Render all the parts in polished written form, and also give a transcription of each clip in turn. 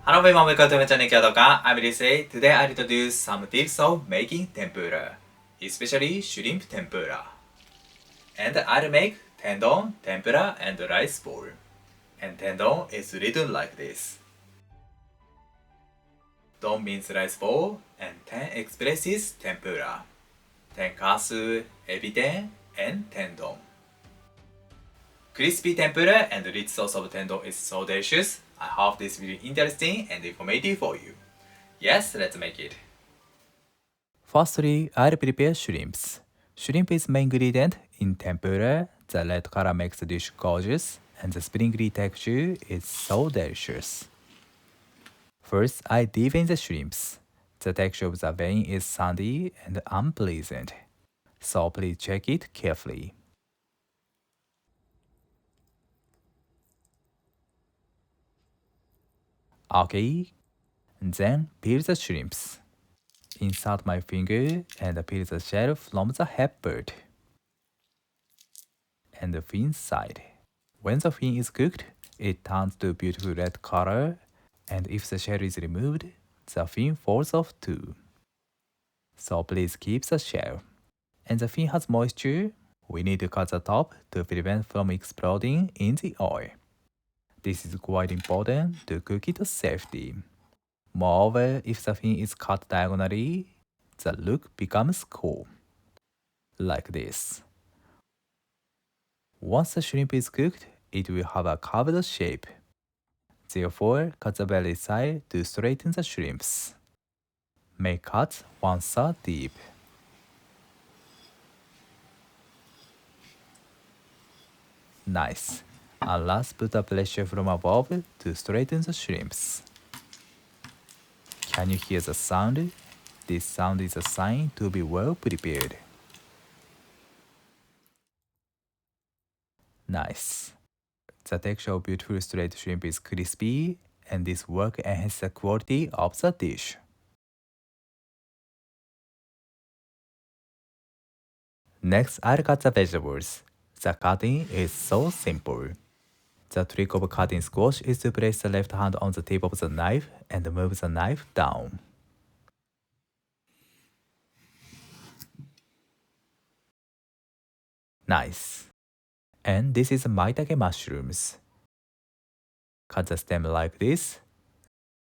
Hello everyone, welcome to my channel Kyotokan. I'm Ryusei. Today I'll introduce some tips of making tempura, especially shrimp tempura. And I'll make tendon, tempura, and rice bowl. And tendon is written like this. Don means rice bowl, and ten expresses tempura. Tenkasu, ebiten, and tendon. Crispy tempura and rich sauce of tendon is so delicious. I hope this will be interesting and informative for you. Yes, let's make it. Firstly, I'll prepare shrimps. Shrimp is main ingredient in tempura. The red color makes the dish gorgeous, and the springy texture is so delicious. First, I devein the shrimps. The texture of the vein is sandy and unpleasant, so please check it carefully. Okay, then peel the shrimps. Insert my finger and peel the shell from the head part and the fin side. When the fin is cooked, it turns to beautiful red color, and if the shell is removed, the fin falls off too. So please keep the shell. And the fin has moisture. We need to cut the top to prevent from exploding in the oil. This is quite important to cook it safely. Moreover, if the fin is cut diagonally, the look becomes cool. Like this. Once the shrimp is cooked, it will have a curved shape. Therefore, cut the belly side to straighten the shrimps. Make cuts 1/3 deep. Nice. And last, put a pressure from above to straighten the shrimps. Can you hear the sound? This sound is a sign to be well prepared. Nice. The texture of beautiful straight shrimp is crispy, and this work enhances the quality of the dish. Next, I'll cut the vegetables. The cutting is so simple. The trick of cutting squash is to place the left hand on the tip of the knife and move the knife down. Nice. And this is maitake mushrooms. Cut the stem like this,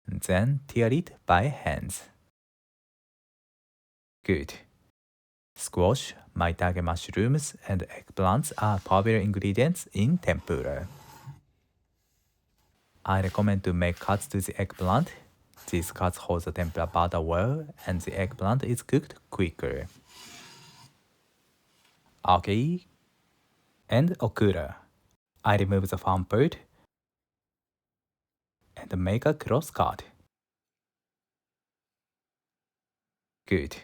then tear it by hands. Good. Squash, maitake mushrooms, and eggplants are popular ingredients in tempura. I recommend to make cuts to the eggplant. These cuts hold the tempura batter well, and the eggplant is cooked quicker. Okay. And okura. I remove the farm part and make a cross cut. Good.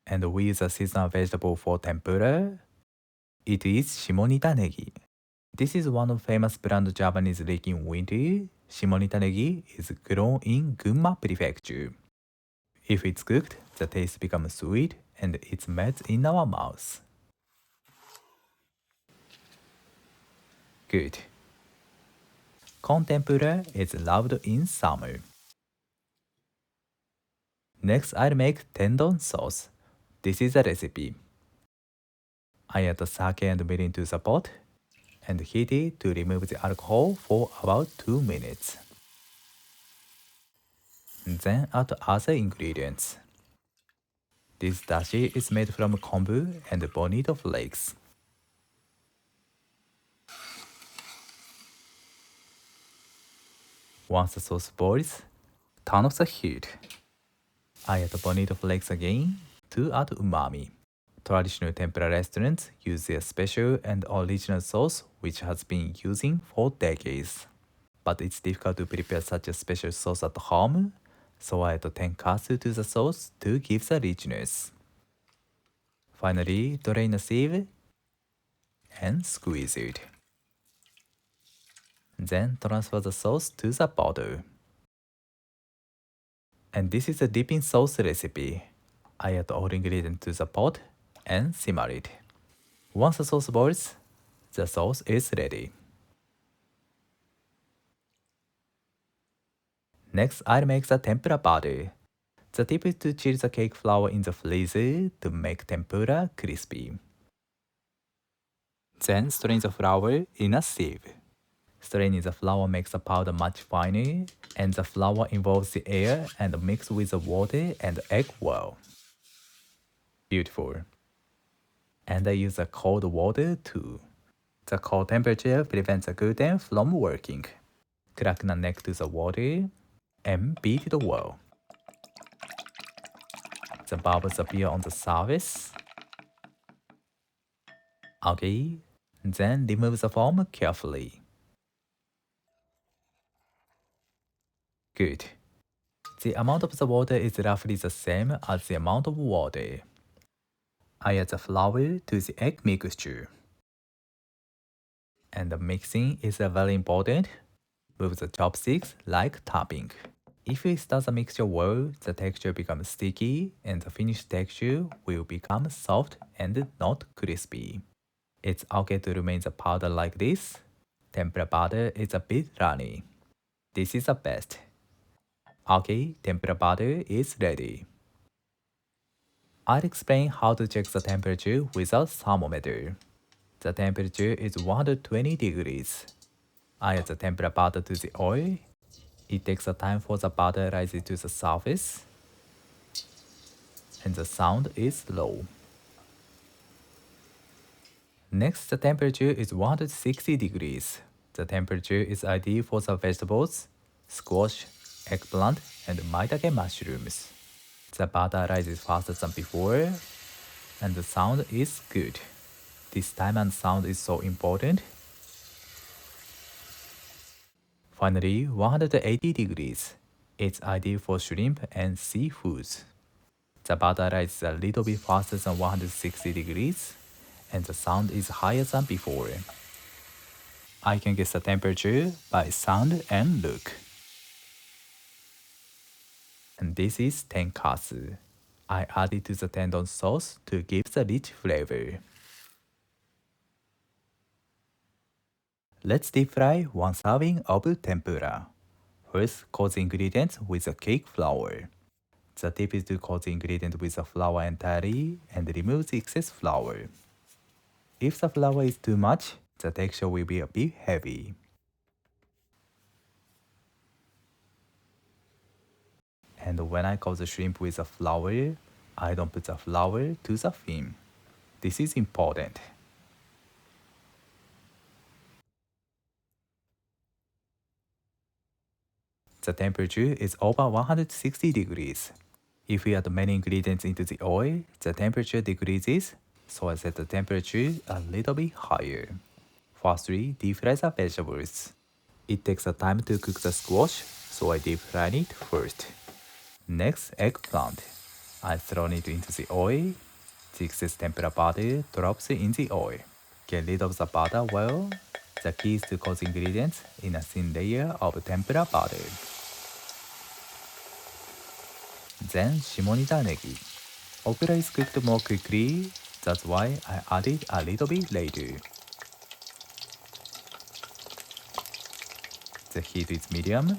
And we use a seasonal vegetable for tempura. It is shimonita negi. This is one of famous brand Japanese lake in winter. Shimonita negi is grown in Gunma Prefecture. If it's cooked, the taste becomes sweet and it melts in our mouth. Good. Corn tempura is loved in summer. Next, I'll make tendon sauce. This is a recipe. I add sake and mirin to the pot and heat it to remove the alcohol for about 2 minutes. Then add other ingredients. This dashi is made from kombu and bonito flakes. Once the sauce boils, turn off the heat. I add bonito flakes again to add umami. Traditional tempura restaurants use their special and original sauce which has been using for decades. But it's difficult to prepare such a special sauce at home, so I add tenkatsu to the sauce to give the richness. Finally, drain a sieve and squeeze it. Then transfer the sauce to the bottle. And this is a dipping sauce recipe. I add all ingredients to the pot and simmer it. Once the sauce boils, the sauce is ready. Next, I'll make the tempura batter. The tip is to chill the cake flour in the freezer to make tempura crispy. Then strain the flour in a sieve. Straining the flour makes the powder much finer, and the flour involves the air and mix with the water and egg well. Beautiful. And I use the cold water too. The cold temperature prevents the gluten from working. Crack the neck to the water and beat it well. The bubbles appear on the surface. Okay, then remove the foam carefully. Good. The amount of the water is roughly the same as the amount of water. I add the flour to the egg mixture. And the mixing is very important. Move the chopsticks like tapping. If you stir the mixture well, the texture becomes sticky and the finished texture will become soft and not crispy. It's okay to remain the powder like this. Tempura batter is a bit runny. This is the best. Okay, tempura batter is ready. I'll explain how to check the temperature with a thermometer. The temperature is 120 degrees. I add the tempura butter to the oil. It takes a time for the butter rises to the surface. And the sound is low. Next, the temperature is 160 degrees. The temperature is ideal for the vegetables, squash, eggplant, and maitake mushrooms. The butter rises faster than before, and the sound is good. This time and sound is so important. Finally, 180 degrees. It's ideal for shrimp and seafoods. The butter rises a little bit faster than 160 degrees, and the sound is higher than before. I can guess the temperature by sound and look. And this is tenkatsu. I add it to the tendon sauce to give the rich flavor. Let's deep fry 1 serving of tempura. First, coat the ingredients with the cake flour. The tip is to coat the ingredient with the flour entirely and remove the excess flour. If the flour is too much, the texture will be a bit heavy. And when I coat the shrimp with the flour, I don't put the flour to the fin. This is important. The temperature is over 160 degrees. If we add many ingredients into the oil, the temperature decreases, so I set the temperature a little bit higher. Firstly, deep fry the vegetables. It takes a time to cook the squash, so I deep fry it first. Next, eggplant. I throw it into the oil. The excess tempura butter drops in the oil. Get rid of the butter well. The key is to coat the ingredients in a thin layer of tempura butter. Then shimonita negi. Okra is cooked more quickly, that's why I add it a little bit later. The heat is medium.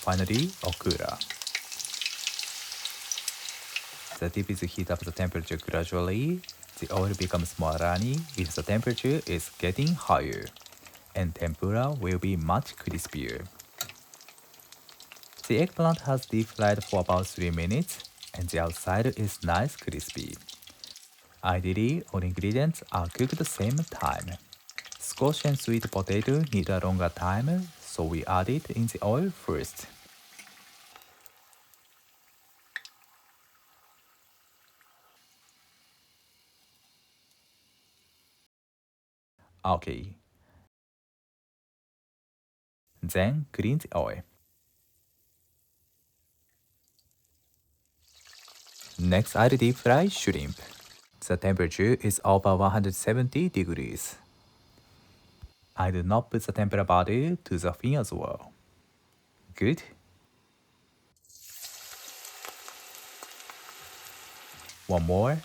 Finally, okra. The tip is to heat up the temperature gradually. The oil becomes more runny if the temperature is getting higher, and tempura will be much crispier. The eggplant has deep fried for about 3 minutes, and the outside is nice crispy. Ideally, all ingredients are cooked at the same time. Squash and sweet potato need a longer time, so we add it in the oil first. Okay. Then clean the oil. Next, I'll deep fry shrimp. The temperature is over 170 degrees. I do not put the tempura butter to the fin as well. Good. One more.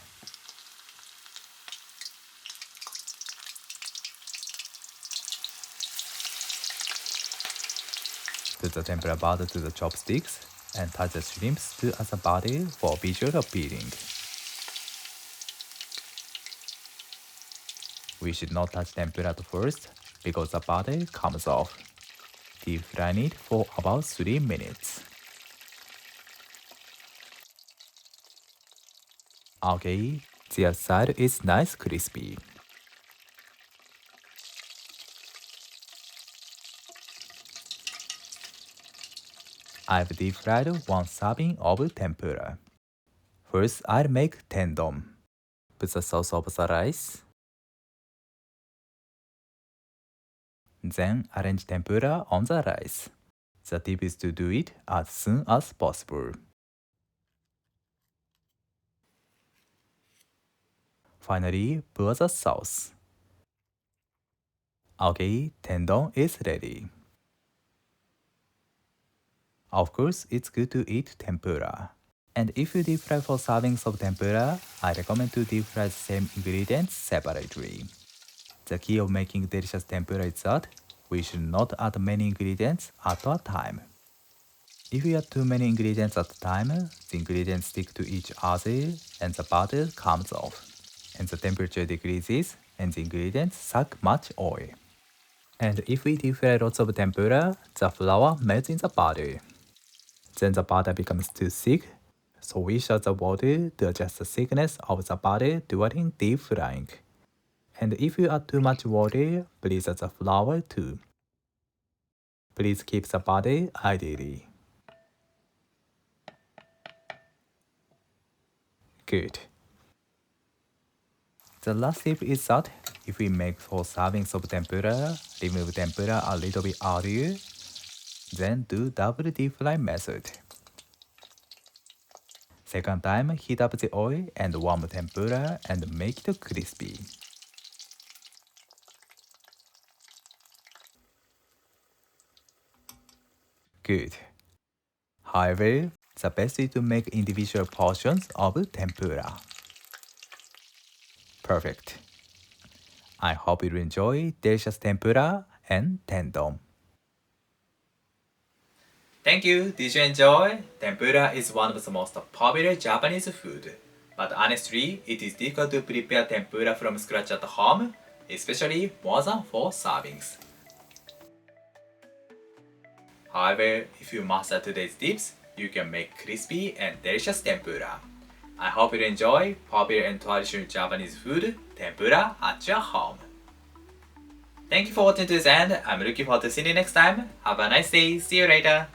Put the tempura butter to the chopsticks and touch the shrimps to the butter for visual appealing. We should not touch tempura at first because the butter comes off. Deep fry it for about 3 minutes. Okay, the outside is nice crispy. I've deep fried 1 serving of tempura. First, I'll make temdon. Put the sauce of the rice. Then arrange tempura on the rice. The tip is to do it as soon as possible. Finally, pour the sauce. Okay, temdon is ready. Of course, it's good to eat tempura. And if you deep fry 4 servings of tempura, I recommend to deep fry the same ingredients separately. The key of making delicious tempura is that we should not add many ingredients at a time. If you add too many ingredients at a time, the ingredients stick to each other and the butter comes off. And the temperature decreases and the ingredients suck much oil. And if we deep fry lots of tempura, the flour melts in the butter. Then the butter becomes too thick, so we shut the water to adjust the thickness of the butter during deep frying. And if you add too much water, please add the flour too. Please keep the butter ideally. Good. The last tip is that if we make 4 servings of tempura, remove tempura a little bit earlier, then do double deep fry method. Second time, heat up the oil and warm tempura and make it crispy. Good. However, the best is to make individual portions of tempura. Perfect. I hope you enjoy delicious tempura and temdon. Thank you. Did you enjoy? Tempura is one of the most popular Japanese food. But honestly, it is difficult to prepare tempura from scratch at home, especially more than 4 servings. However, if you master today's tips, you can make crispy and delicious tempura. I hope you enjoy popular and traditional Japanese food, tempura, at your home. Thank you for watching to this end. I'm looking forward to seeing you next time. Have a nice day. See you later.